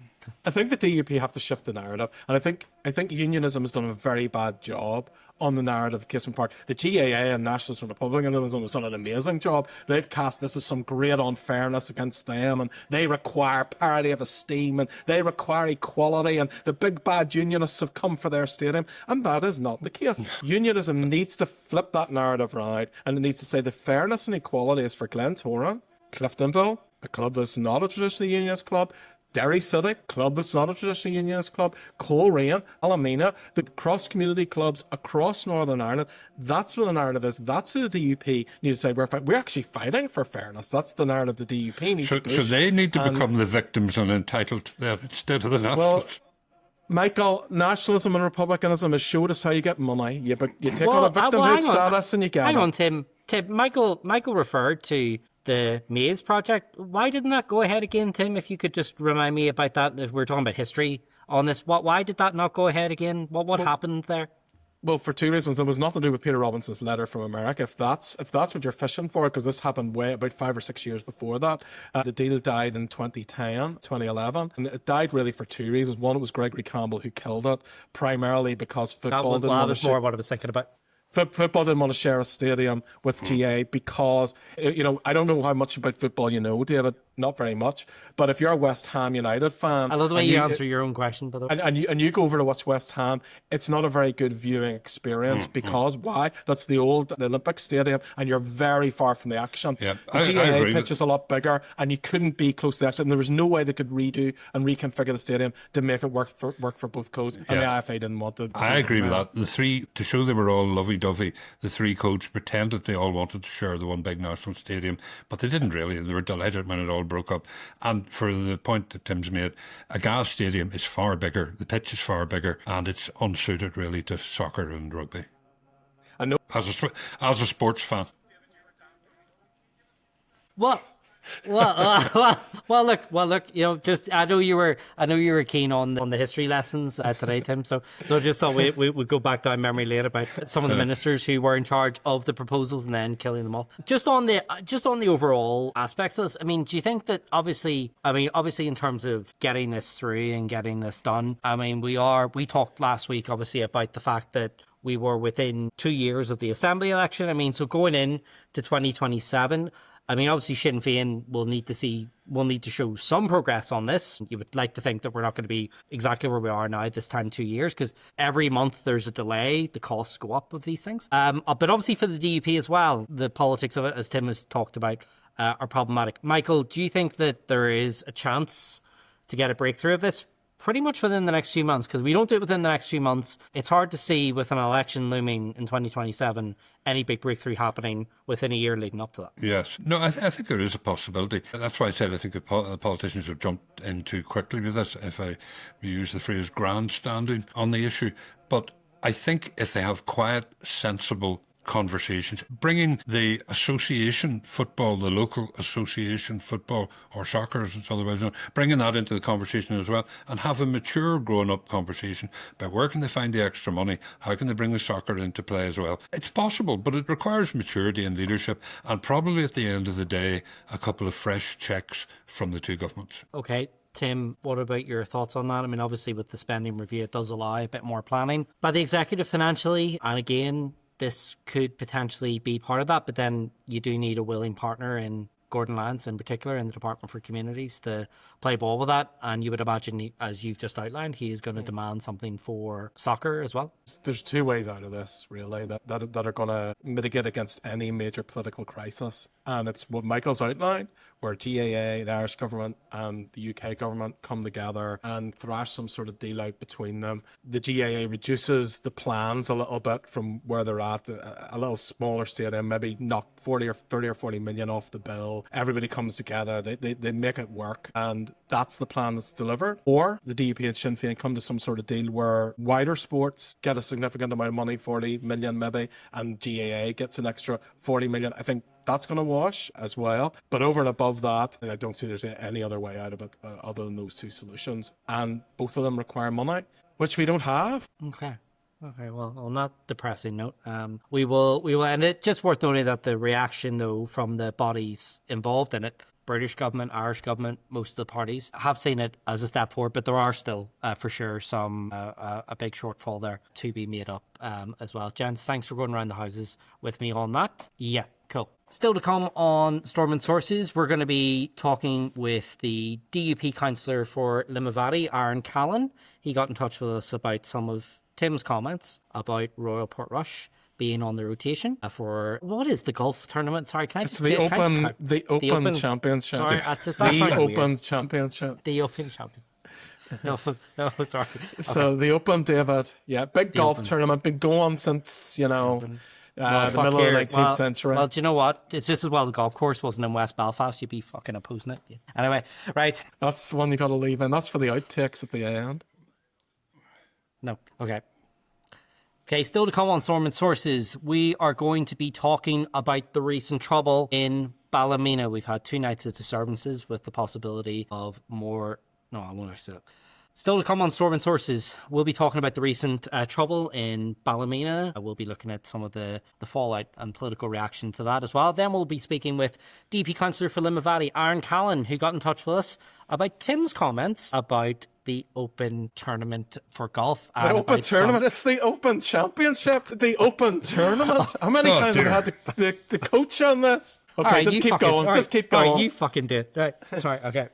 I think the DUP have to shift the narrative, and I think unionism has done a very bad job on the narrative of Casement Park. The GAA and Nationalist and Republicanism has done an amazing job. They've cast this as some great unfairness against them, and they require parity of esteem, and they require equality, and the big bad unionists have come for their stadium, and that is not the case. Unionism needs to flip that narrative round, and it needs to say the fairness and equality is for Glentoran, Cliftonville, a club that's not a traditional unionist club. Derry City, club that's not a traditional unionist club. Coleraine, Alameda, the cross-community clubs across Northern Ireland. That's what the narrative is. That's who the DUP need to say we're actually fighting for fairness. That's the narrative the DUP needs to push. So they need to become the victims and entitled to that instead of the nationalists. Well, Michael, nationalism and republicanism has showed us how you get money. You take on a victimhood status and you get hang it. on, Tim. Michael referred to the Maze project. Why didn't that go ahead again, Tim? If you could just remind me about that. If we're talking about history on this, why did that not go ahead again? What happened there? Well, for two reasons. There was nothing to do with Peter Robinson's letter from America. If that's what you're fishing for, because this happened way about 5 or 6 years before that. The deal died in 2011. And it died really for two reasons. One, it was Gregory Campbell who killed it, primarily because football didn't want to more what I was thinking about. Football didn't want to share a stadium with GA because, I don't know how much about football you know, David, not very much. But if you're a West Ham United fan... I love the way you answer your own question, by the way. And you go over to watch West Ham, it's not a very good viewing experience because, why? That's the old Olympic Stadium and you're very far from the action. Yeah, the GA pitch is a lot bigger and you couldn't be close to the action. There was no way they could redo and reconfigure the stadium to make it work for both codes. And the IFA didn't want to. I agree with that. The three, to show they were all lovey-dovey, the three codes pretended they all wanted to share the one big national stadium, but they didn't really. They were delighted when it all broke up. And for the point that Tim's made, a gas stadium is far bigger, the pitch is far bigger, and it's unsuited really to soccer and rugby. I know. As a sports fan. What? Well, look. Just I know you were keen on the history lessons today, Tim. So I just thought we would go back down memory lane about some of the ministers who were in charge of the proposals and then killing them all. Just on the overall aspects of this. I mean, do you think that obviously in terms of getting this through and getting this done, I mean, we talked last week obviously about the fact that we were within 2 years of the Assembly election. I mean, so going in to 2027. I mean, obviously, Sinn Féin will need to show some progress on this. You would like to think that we're not going to be exactly where we are now this time 2 years, because every month there's a delay, the costs go up of these things. But obviously for the DUP as well, the politics of it, as Tim has talked about, are problematic. Michael, do you think that there is a chance to get a breakthrough of this pretty much within the next few months? Because we don't do it within the next few months. It's hard to see with an election looming in 2027 any big breakthrough happening within a year leading up to that. Yes. No, I think there is a possibility. That's why I said I think the politicians have jumped in too quickly with this, if I use the phrase grandstanding on the issue. But I think if they have quiet, sensible conversations, bringing the association football, the local association football, or soccer as it's otherwise known, bringing that into the conversation as well, and have a mature grown-up conversation about where can they find the extra money, how can they bring the soccer into play as well. It's possible, but it requires maturity and leadership, and probably at the end of the day a couple of fresh checks from the two governments. Okay. Tim, what about your thoughts on that? I mean, obviously with the spending review, it does allow a bit more planning by the executive financially, and again, this could potentially be part of that, but then you do need a willing partner in Gordon Lance in particular in the Department for Communities to play ball with that. And you would imagine, as you've just outlined, he is going to demand something for soccer as well. There's two ways out of this, really, that are going to mitigate against any major political crisis. And it's what Michael's outlined, where GAA, the Irish government, and the UK government come together and thrash some sort of deal out between them. The GAA reduces the plans a little bit from where they're at, a little smaller stadium, maybe knock 30 or 40 million off the bill. Everybody comes together, they make it work, and that's the plan that's delivered. Or the DUP and Sinn Féin come to some sort of deal where wider sports get a significant amount of money, 40 million maybe, and GAA gets an extra 40 million. I think that's going to wash as well. But over and above that, I don't see there's any other way out of it other than those two solutions. And both of them require money, which we don't have. Okay, well, on that depressing note, we will end it. Just worth noting that the reaction, though, from the bodies involved in it, British government, Irish government, most of the parties have seen it as a step forward, but there are still, for sure, some a big shortfall there to be made up as well. Gents, thanks for going around the houses with me on that. Yeah, cool. Still to come on Stormont Sources, we're going to be talking with the DUP councillor for Limavady, Aaron Callan. He got in touch with us about some of Tim's comments about Royal Portrush being on the rotation for what is the golf tournament? Sorry, can I It's just the can I Open, just- the Open Championship. Sorry, that's the sounding Open weird. Championship. The Open Champion. No, no, sorry. So the Open, David, big golf Open. tournament, been going since, Well, the fuck middle here. of the 19th century. Well, do you know what? It's just as well the golf course wasn't in West Belfast. You'd be fucking opposing it. Yeah. Anyway, right. That's one you got to leave in. That's for the outtakes at the end. No. Okay. Okay, still to come on Stormont Sources, we are going to be talking about the recent trouble in Ballymena. We've had 2 nights of disturbances with the possibility of more. No, I won't say that. Still to come on Stormont Sources, we'll be talking about the recent trouble in Ballymena. We'll be looking at some of the fallout and political reaction to that as well. Then we'll be speaking with DP Councillor for Limavady, Aaron Callan, who got in touch with us about Tim's comments about the Open Tournament for golf. The Open Tournament? It's the Open Championship. The Open Tournament. How many times have I had to coach on this? Okay, Right, just keep going. Right, Just keep going. Right, you fucking did. Right, sorry, okay.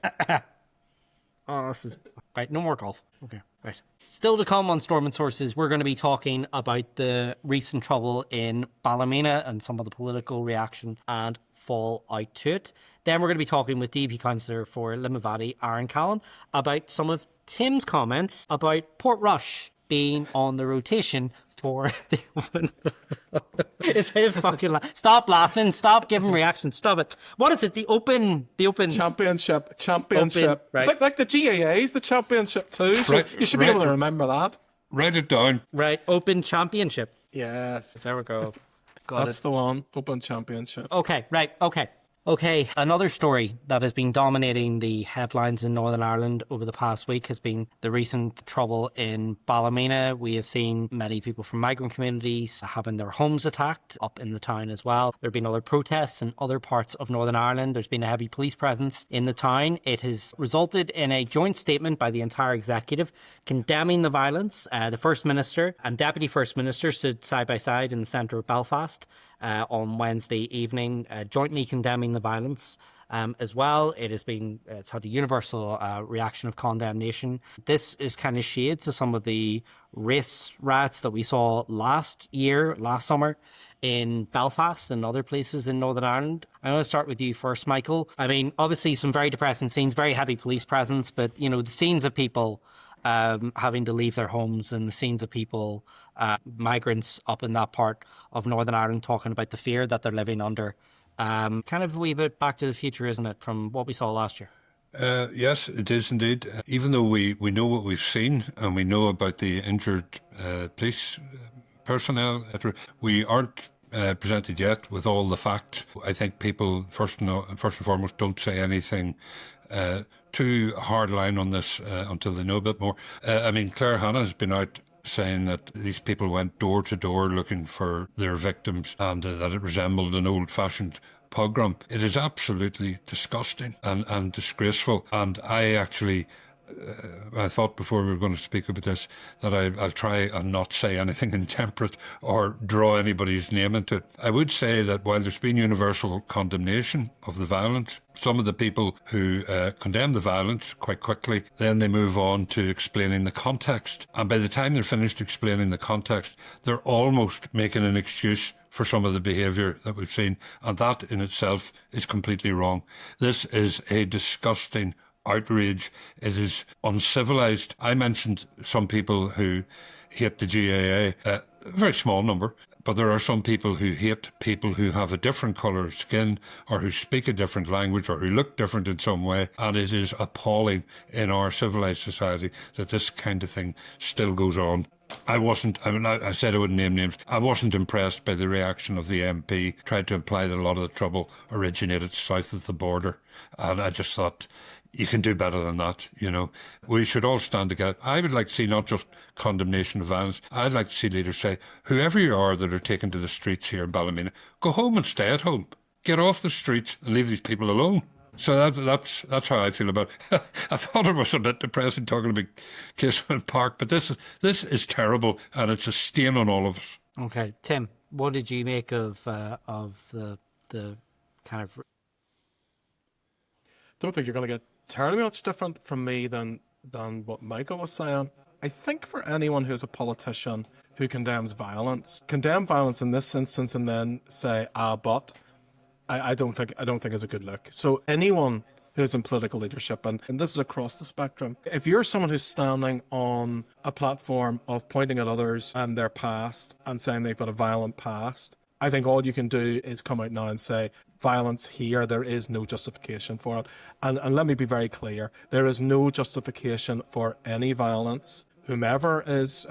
Oh, this is... Right, no more golf. Okay, right. Still to come on Stormont Sources, we're going to be talking about the recent trouble in Ballymena and some of the political reaction and fallout to it. Then we're going to be talking with DP Councillor for Limavady, Aaron Callan, about some of Tim's comments about Portrush being on the rotation for the Open. It's him fucking stop laughing, stop giving reactions, stop it. What is it? The Open Championship. Open, right. It's like the GAA's the championship too. So Right, you should be able to remember that. Write it down. Right, Open Championship. Yes. There we go. Got That's it. the one. Open Championship. Okay, right, okay. Okay, another story that has been dominating the headlines in Northern Ireland over the past week has been the recent trouble in Ballymena. We have seen many people from migrant communities having their homes attacked up in the town as well. There have been other protests in other parts of Northern Ireland. There's been a heavy police presence in the town. It has resulted in a joint statement by the entire executive condemning the violence. The First Minister and Deputy First Minister stood side by side in the centre of Belfast on Wednesday evening, jointly condemning the violence as well. It's had a universal reaction of condemnation. This is kind of shades to some of the race riots that we saw last summer in Belfast and other places in Northern Ireland. I'm going to start with you first, Michael. I mean, obviously some very depressing scenes, very heavy police presence, but, the scenes of people having to leave their homes and the scenes of people, migrants up in that part of Northern Ireland talking about the fear that they're living under. Kind of a wee bit back to the future, isn't it, from what we saw last year? Yes, it is indeed. Even though we know what we've seen and we know about the injured police personnel, we aren't presented yet with all the facts. I think people, first and foremost, don't say anything too hard line on this until they know a bit more. Claire Hanna has been out saying that these people went door to door looking for their victims and that it resembled an old-fashioned pogrom. It is absolutely disgusting and disgraceful. And I actually... I thought before we were going to speak about this that I'll try and not say anything intemperate or draw anybody's name into it. I would say that while there's been universal condemnation of the violence, some of the people who condemn the violence quite quickly, then they move on to explaining the context. And by the time they're finished explaining the context, they're almost making an excuse for some of the behaviour that we've seen. And that in itself is completely wrong. This is a disgusting outrage. It is uncivilised. I mentioned some people who hate the GAA, a very small number, but there are some people who hate people who have a different colour of skin or who speak a different language or who look different in some way, and it is appalling in our civilised society that this kind of thing still goes on. I said I wouldn't name names. I wasn't impressed by the reaction of the MP. Tried to imply that a lot of the trouble originated south of the border, and I just thought, you can do better than that, We should all stand together. I would like to see not just condemnation of violence. I'd like to see leaders say, whoever you are that are taken to the streets here in Ballymena, go home and stay at home. Get off the streets and leave these people alone. So that's how I feel about it. I thought it was a bit depressing talking about Casement Park, but this is terrible and it's a stain on all of us. Okay, Tim, what did you make of the kind of... Don't think you're going to get terribly much different from me than what Michael was saying. I think for anyone who's a politician who condemns violence condemn violence in this instance and then say, but I don't think is a good look. So anyone who's in political leadership, and this is across the spectrum, if you're someone who's standing on a platform of pointing at others and their past and saying they've got a violent past, I think all you can do is come out now and say, violence here, there is no justification for it. And let me be very clear, there is no justification for any violence, whomever is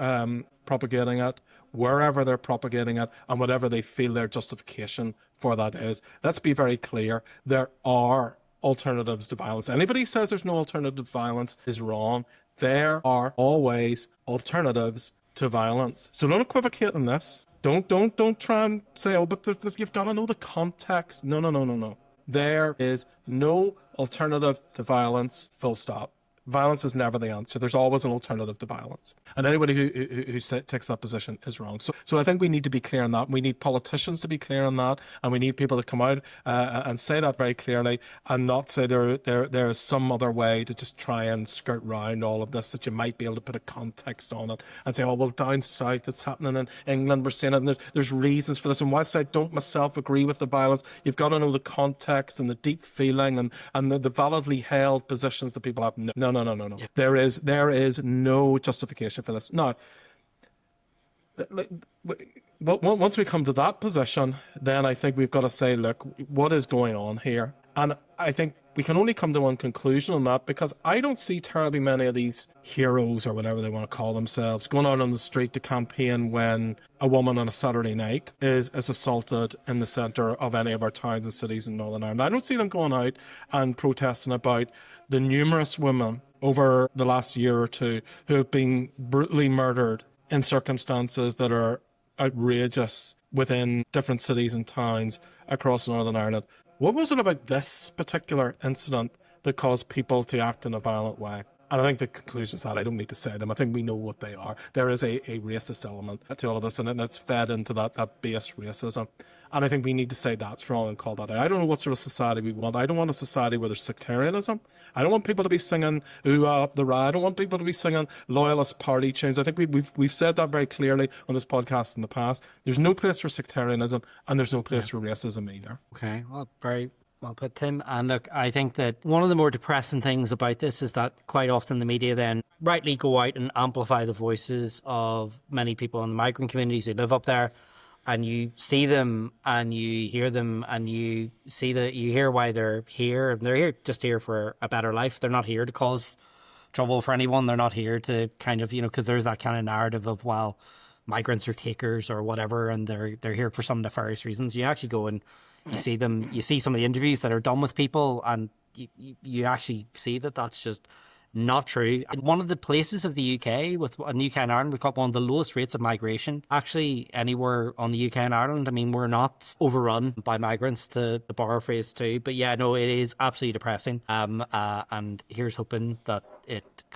propagating it, wherever they're propagating it, and whatever they feel their justification for that is. Let's be very clear, there are alternatives to violence. Anybody who says there's no alternative to violence is wrong. There are always alternatives to violence. So don't equivocate in this. Don't try and say, but you've got to know the context. No. There is no alternative to violence, full stop. Violence is never the answer. There's always an alternative to violence. And anybody who takes that position is wrong. So I think we need to be clear on that. We need politicians to be clear on that. And we need people to come out and say that very clearly and not say there is some other way to just try and skirt round all of this, that you might be able to put a context on it and say, well, down south, it's happening in England, we're seeing it, and there's reasons for this. And whilst I don't myself agree with the violence, you've got to know the context and the deep feeling and the validly held positions that people have. No. Yeah. There is no justification for this. Now, once we come to that position, then I think we've got to say, look, what is going on here? And I think we can only come to one conclusion on that, because I don't see terribly many of these heroes, or whatever they want to call themselves, going out on the street to campaign when a woman on a Saturday night is assaulted in the centre of any of our towns and cities in Northern Ireland. I don't see them going out and protesting about the numerous women over the last year or two who have been brutally murdered in circumstances that are outrageous within different cities and towns across Northern Ireland. What was it about this particular incident that caused people to act in a violent way? And I think the conclusion is that I don't need to say them. I think we know what they are. There is a racist element to all of this, and it's fed into that base racism. And I think we need to say that's wrong and call that out. I don't know what sort of society we want. I don't want a society where there's sectarianism. I don't want people to be singing "Ooh, ah, up the rye." I don't want people to be singing loyalist party tunes. I think we've said that very clearly on this podcast in the past. There's no place for sectarianism, and there's no place for racism either. Okay, well, very well put, Tim. And look, I think that one of the more depressing things about this is that quite often the media then rightly go out and amplify the voices of many people in the migrant communities who live up there. And you see them and you hear them and you hear why they're here. They're just here for a better life. They're not here to cause trouble for anyone. They're not here to kind of, because there's that kind of narrative of, well, migrants are takers or whatever, and they're here for some nefarious reasons. You actually go and you see them, you see some of the interviews that are done with people, and you actually see that that's just not true. In one of the places of the UK, in the UK and Ireland, we've got one of the lowest rates of migration actually anywhere on the UK and Ireland. I mean, we're not overrun by migrants, to borrow phrase too. But yeah, no, it is absolutely depressing. And here's hoping that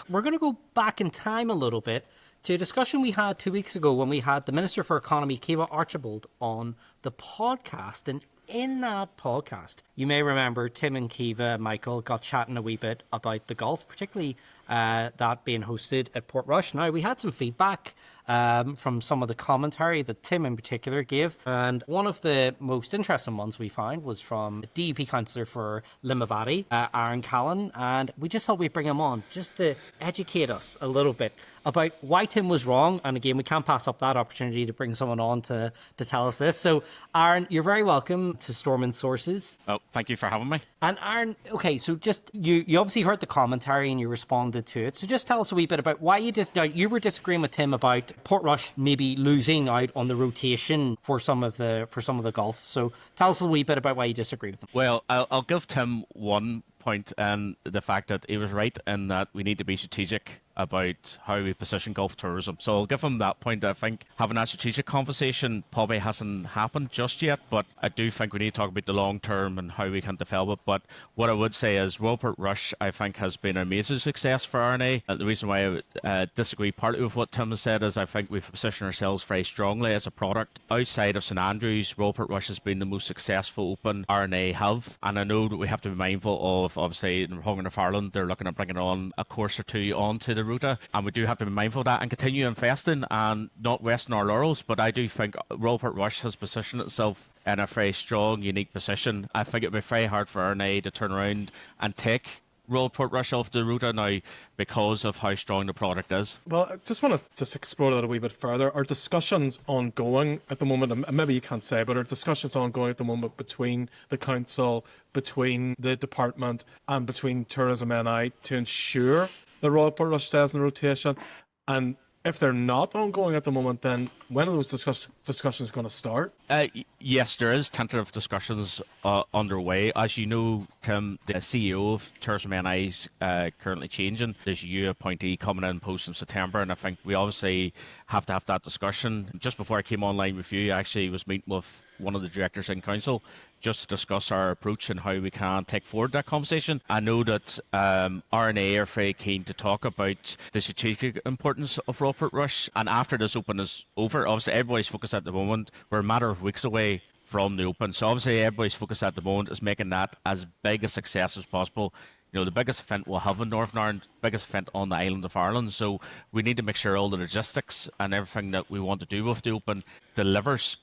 we're going to go back in time a little bit to a discussion we had 2 weeks ago when we had the Minister for Economy, Kiva Archibald, on the podcast. And in that podcast, you may remember Tim and Kiva, Michael, got chatting a wee bit about the Gulf, particularly that being hosted at Portrush. Now, we had some feedback from some of the commentary that Tim in particular gave, and one of the most interesting ones we found was from DUP councillor for Limavady, Aaron Callan, and we just thought we'd bring him on just to educate us a little bit about why Tim was wrong. And again, we can't pass up that opportunity to bring someone on to tell us this. So Aaron, you're very welcome to Stormont Sources. Oh, thank you for having me. And Aaron, okay, so just you obviously heard the commentary and you responded to it. So just tell us a wee bit about why you were disagreeing with Tim about Portrush maybe losing out on the rotation for some of the Gulf. So tell us a wee bit about why you disagree with him. Well, I'll give Tim one point, and the fact that he was right in that we need to be strategic about how we position Gulf tourism. So I'll give him that point. I think having that strategic conversation probably hasn't happened just yet, but I do think we need to talk about the long term and how we can develop it. But what I would say is Royal Portrush, I think, has been an amazing success for RNA. The reason why I disagree partly with what Tim has said is I think we've positioned ourselves very strongly as a product. Outside of St Andrews, Royal Portrush has been the most successful open RNA have, and I know that we have to be mindful of, obviously, in Republic of Ireland, they're looking at bringing on a course or two onto the Ruta, and we do have to be mindful of that and continue investing and not resting our laurels. But I do think Royal Portrush has positioned itself in a very strong, unique position. I think it would be very hard for RNA to turn around and take Royal Portrush off the Ruta now because of how strong the product is. Well, I just want to explore that a wee bit further. Are discussions ongoing at the moment, and maybe you can't say, but are discussions ongoing at the moment between the council, between the department and between Tourism NI to ensure the Royal Portrush stays in rotation? And if they're not ongoing at the moment, then when are those discussions going to start? Yes, there is tentative discussions underway. As you know, Tim, the CEO of Tourism NI is currently changing. There's a new appointee coming in post in September, and I think we obviously have to have that discussion. Just before I came online with you, I actually was meeting with one of the directors in council just to discuss our approach and how we can take forward that conversation. I know that RNA are very keen to talk about the strategic importance of Royal Portrush, and after this Open is over, obviously everybody's focused at the moment. We're a matter of weeks away from the Open, so obviously everybody's focus at the moment is making that as big a success as possible. You know, the biggest event we'll have in Northern Ireland, biggest event on the island of Ireland, so we need to make sure all the logistics and everything that we want to do with the Open delivers.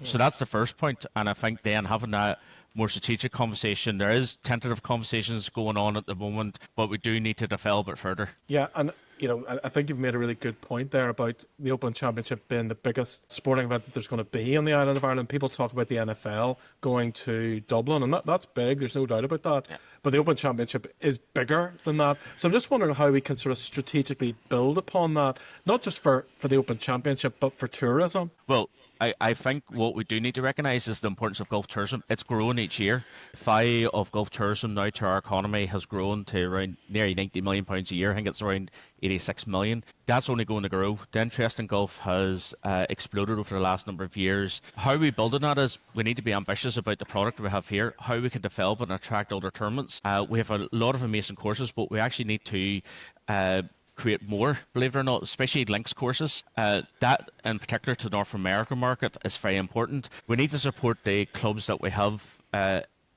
So that's the first point, and I think then having that more strategic conversation, there is tentative conversations going on at the moment, but we do need to develop it further. Yeah, and I think you've made a really good point there about the Open Championship being the biggest sporting event that there's going to be on the island of Ireland. People talk about the NFL going to Dublin, and that's big, there's no doubt about that. Yeah. But the Open Championship is bigger than that. So I'm just wondering how we can sort of strategically build upon that, not just for the Open Championship, but for tourism. Well, I think what we do need to recognise is the importance of golf tourism. It's growing each year. The value of golf tourism now to our economy has grown to around nearly £90 million a year. I think it's around 86 million. That's only going to grow. The interest in golf has exploded over the last number of years. How we build on that is we need to be ambitious about the product we have here, how we can develop and attract other tournaments. We have a lot of amazing courses, but we actually need to create more, believe it or not, especially links courses. That in particular to the North American market is very important. We need to support the clubs that we have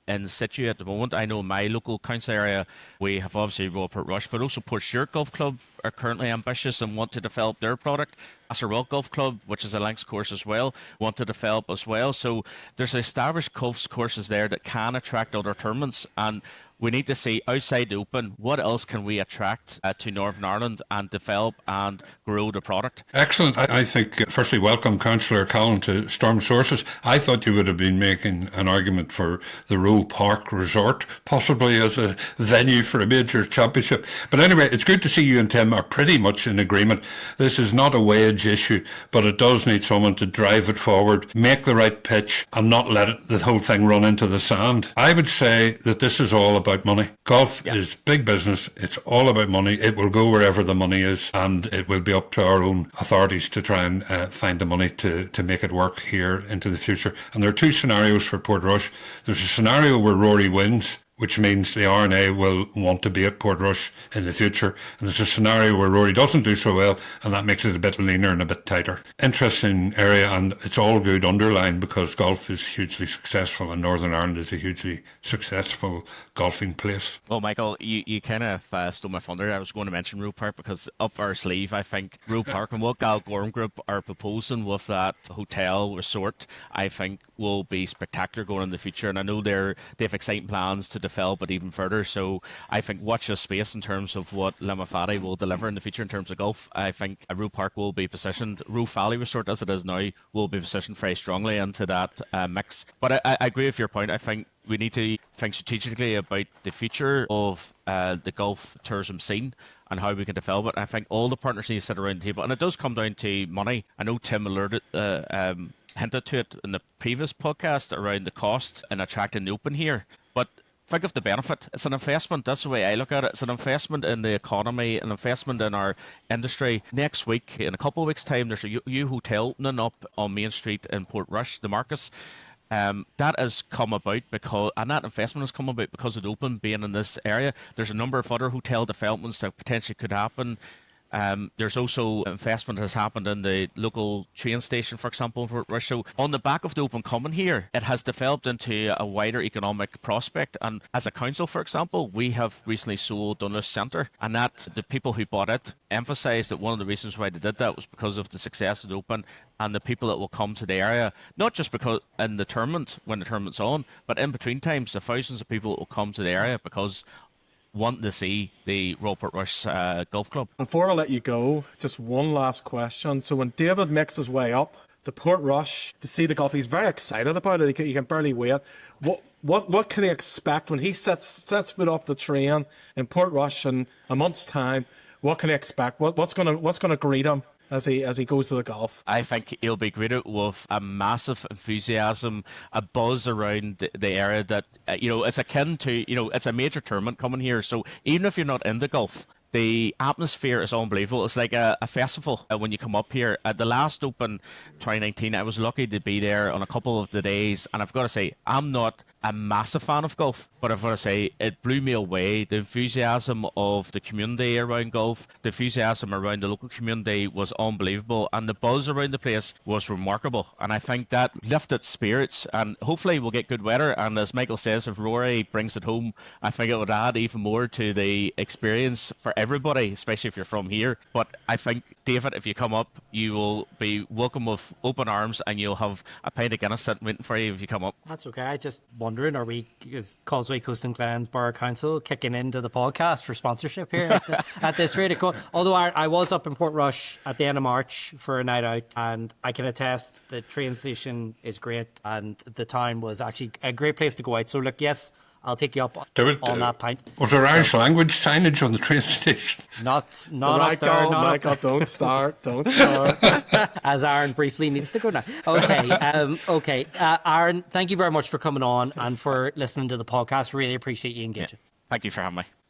in situ at the moment. I know in my local council area we have obviously Royal Portrush, but also Portshire Golf Club are currently ambitious and want to develop their product. Royal Golf Club, which is a links course as well, want to develop as well. So there's established golf courses there that can attract other tournaments, and we need to see outside the Open what else can we attract to Northern Ireland and develop and grow the product. Excellent. I think, firstly, welcome Councillor Callan to Storm Sources. I thought you would have been making an argument for the Roe Park Resort, possibly as a venue for a major championship. But anyway, it's good to see you and Tim are pretty much in agreement. This is not a wage issue, but it does need someone to drive it forward, make the right pitch, and not let the whole thing run into the sand. I would say that this is all about money. Golf is big business. It's all about money. It will go wherever the money is, and it will be up to our own authorities to try and find the money to make it work here into the future. And there are two scenarios for Portrush. There's a scenario where Rory wins, which means the RNA will want to be at Portrush in the future. And there's a scenario where Rory doesn't do so well, and that makes it a bit leaner and a bit tighter. Interesting area, and it's all good underlined because golf is hugely successful, and Northern Ireland is a hugely successful golfing place. Well, Michael, you kind of stole my thunder. I was going to mention Roe Park because up our sleeve, I think Roe Park and what Gal Gorham Group are proposing with that hotel resort, I think will be spectacular going in the future. And I know they have exciting plans to develop it even further. So I think watch this space in terms of what Limavady will deliver in the future in terms of golf. I think Roe Park will be positioned, Roe Valley Resort as it is now, will be positioned very strongly into that mix. But I agree with your point. I think we need to think strategically about the future of the golf tourism scene and how we can develop it. I think all the partners need to sit around the table, and it does come down to money. I know Tim hinted to it in the previous podcast around the cost in attracting the Open here, but think of the benefit. It's an investment. That's the way I look at it. It's an investment in the economy, an investment in our industry. Next week, in a couple of weeks' time, there's a new hotel opening up on Main Street in Portrush, the Marcus. That has come about and that investment has come about because of the Open being in this area. There's a number of other hotel developments that potentially could happen There's also investment has happened in the local train station, for example, in Portrush. So on the back of the open common here, it has developed into a wider economic prospect. And as a council, for example, we have recently sold Dunluce Centre, and that the people who bought it emphasised that one of the reasons why they did that was because of the success of the open and the people that will come to the area, not just because in the tournament, when the tournament's on, but in between times, the thousands of people will come to the area because wanting to see the Royal Portrush Golf Club. Before I let you go, just one last question. So when David makes his way up to Portrush to see the golf, he's very excited about it. He can barely wait. What can he expect when he sets foot off the train in Portrush in a month's time? What can he expect? What's gonna greet him as he goes to the golf? I think he'll be greeted with a massive enthusiasm, a buzz around the area that, it's akin to, it's a major tournament coming here. So even if you're not into golf, the atmosphere is unbelievable. It's like a festival when you come up here. At the last Open 2019, I was lucky to be there on a couple of the days, and I've got to say, I'm not a massive fan of golf, but I've got to say, it blew me away. The enthusiasm of the community around golf, the enthusiasm around the local community was unbelievable, and the buzz around the place was remarkable. And I think that lifted spirits, and hopefully we'll get good weather. And as Michael says, if Rory brings it home, I think it would add even more to the experience for everybody, especially if you're from here. But I think, David, if you come up, you will be welcome with open arms, and you'll have a pint of Guinness sitting waiting for you if you come up. That's okay. I just wondering, are we, is Causeway Coast and Glens Borough Council kicking into the podcast for sponsorship here at this rate? Although I was up in Portrush at the end of March for a night out, and I can attest the train station is great, and the town was actually a great place to go out. So look, yes, I'll take you up on that pint. Was there Irish language signage on the train station? Not up there. Michael, don't start. As Aaron briefly needs to go now. Okay. Aaron, thank you very much for coming on and for listening to the podcast. Really appreciate you engaging. Thank you for having me.